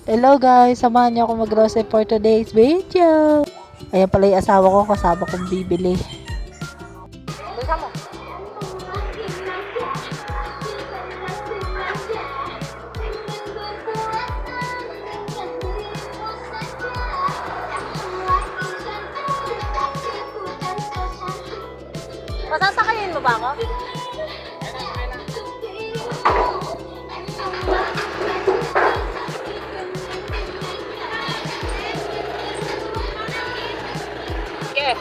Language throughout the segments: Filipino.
Hello guys, samahan niyo ako mag-grocery for today's video. Ayan pala yung asawa ko, kasama kong bibili. Bilisan mo. Masasakayin mo ba ako? Okay.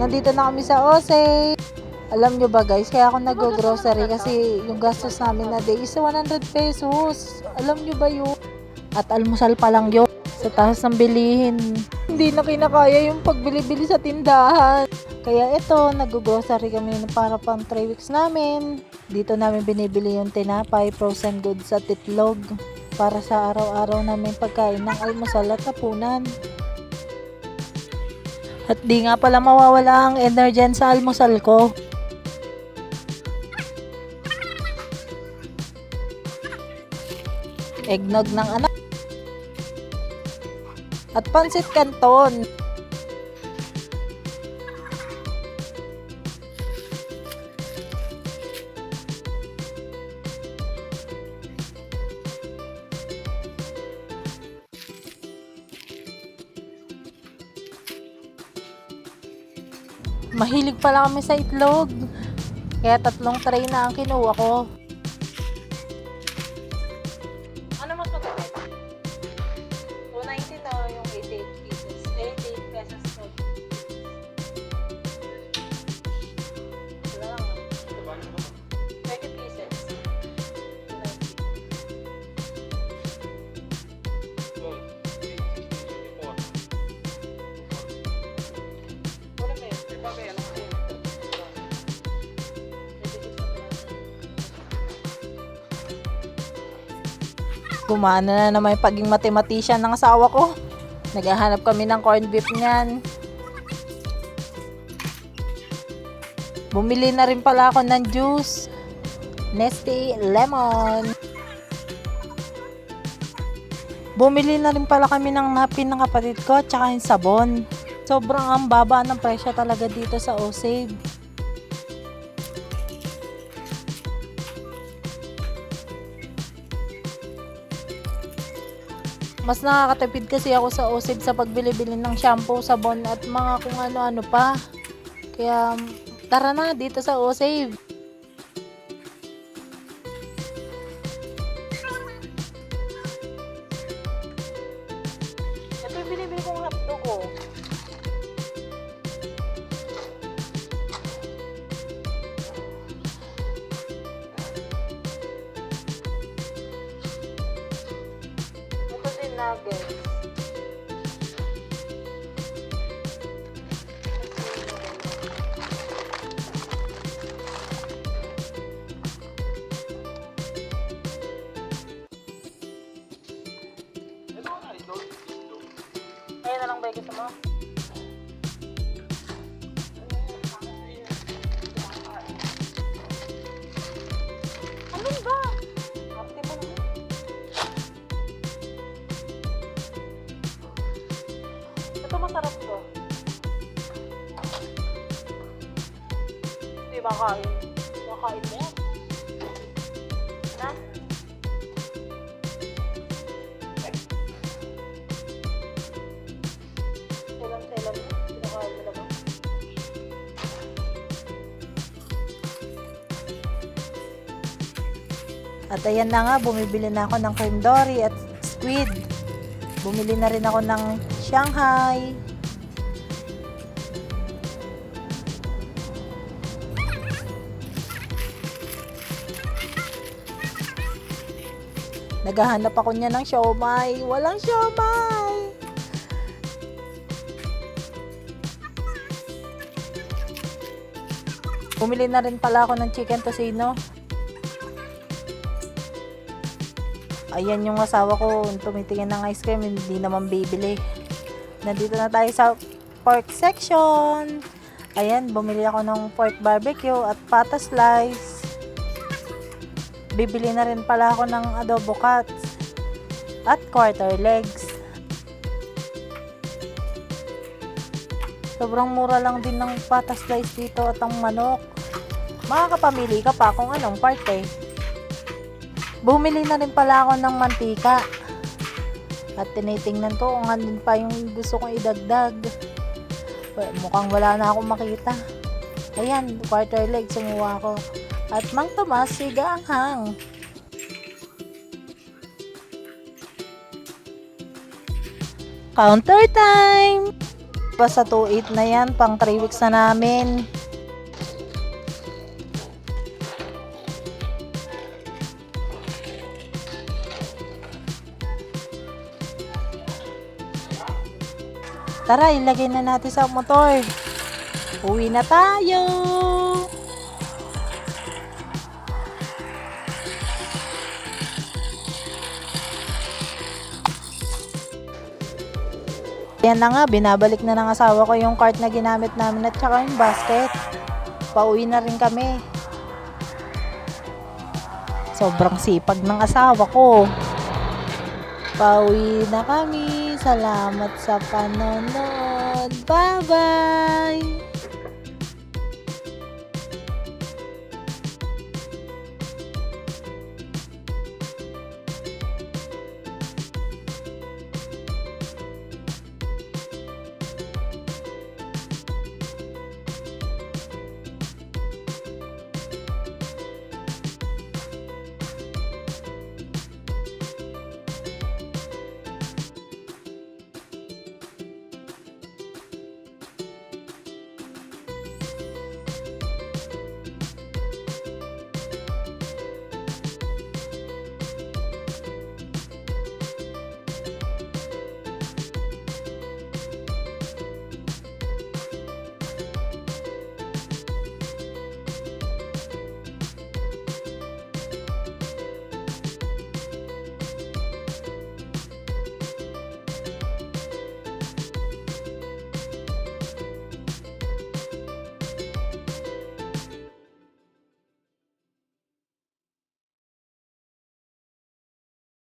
Nandito na kami sa Osay. Alam nyo ba guys, kaya ako nag-grocery kasi yung gastos namin na day is 100 pesos. Alam nyo ba yun? At almusal pa lang yun. Sa taas ng bilihin. Hindi na kinakaya yung pagbili-bili sa tindahan. Kaya ito, nag-grocery kami para pang 3 weeks namin. Dito namin binibili yung tinapay, frozen goods at itlog. Para sa araw-araw namin pagkain ng almusal at hapunan. At di nga pala mawawala ang energy sa almusal ko. Eggnog ng anak. At pansit canton. Mahilig pala kami sa itlog. Kaya 3 tray na ang kinuha ko. Ano mas maganda? 290 na yung 88 pieces. 88 pesos to. Wala lang. 30 pieces. 290. Gumana na naman yung pagiging mathematician ng asawa ko. Naghahanap kami ng corned beef niyan. Bumili na rin pala ako ng juice. Nesty Lemon. Bumili na rin pala kami ng napkin ng kapatid ko at saka yung sabon. Sobrang ang baba ng presyo talaga dito sa Osave. Mas nakakatipid kasi ako sa Osave sa pagbili-bili ng shampoo, sabon at mga kung ano-ano pa. Kaya tara na dito sa Osave. Ito yung binibili kong hotdog ko. Ito din nuggets. Ayun na lang ba yung gusto mo? Ano ba? Arte mo naman. Ito masarap to. Hindi ba kain? Makain mo yan. Na? Selam-selam mo. Pinakain mo naman. At ayan na nga, bumibili na ako ng cream dory at squid. Bumili na rin ako ng Shanghai. Naghahanap ako niya ng siomai. Walang siomai. Bumili na rin pala ako ng chicken tocino. Ayan yung asawa ko, tumitingin ng ice cream, hindi naman bibili. Nandito na tayo sa pork section. Ayan, bumili ako ng pork barbecue at pata slice. Bibili na rin pala ako ng adobo cuts at quarter legs. Sobrang mura lang din ng pata slice dito at ang manok. Makakapamili ka pa kung anong part eh. Bumili na rin pala ako ng mantika. At tinitingnan ko kung andun pa yung gusto kong idagdag. Mukhang wala na akong makita. Ayan, quarter leg sumuha ko. At Mang Tomas, siga ang hang. Counter time! Sa 2.8 na yan, pang 3 weeks na namin. Tara, ilagay na natin sa motor. Uwi na tayo! Yan na nga, binabalik na ng asawa ko yung cart na ginamit namin at saka yung basket. Pauwi na rin kami. Sobrang sipag ng asawa ko. Pauwi na kami. Salamat sa panonood. Bye-bye!